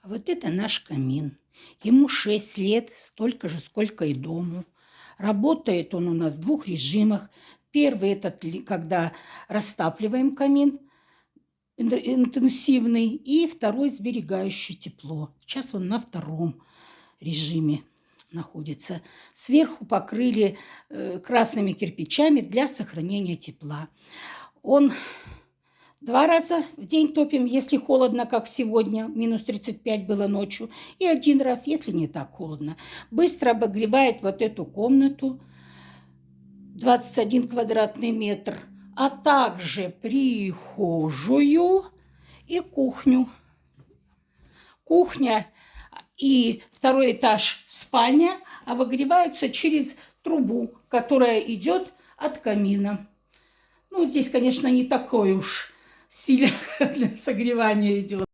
А вот это наш камин. Ему 6 лет, столько же, сколько и дому. Работает он у нас в двух режимах. Первый – это когда растапливаем камин, интенсивный, и второй – сберегающий тепло. Сейчас он на втором режиме находится. Сверху покрыли красными кирпичами для сохранения тепла. Он 2 раза в день топим, если холодно, как сегодня, минус 35 было ночью, и 1 раз, если не так холодно. Быстро обогревает вот эту комнату, 21 квадратный метр, а также прихожую и кухню. Кухня и второй этаж спальня обогреваются через трубу, которая идет от камина. Ну, здесь, конечно, не такое уж сильное согревание идет.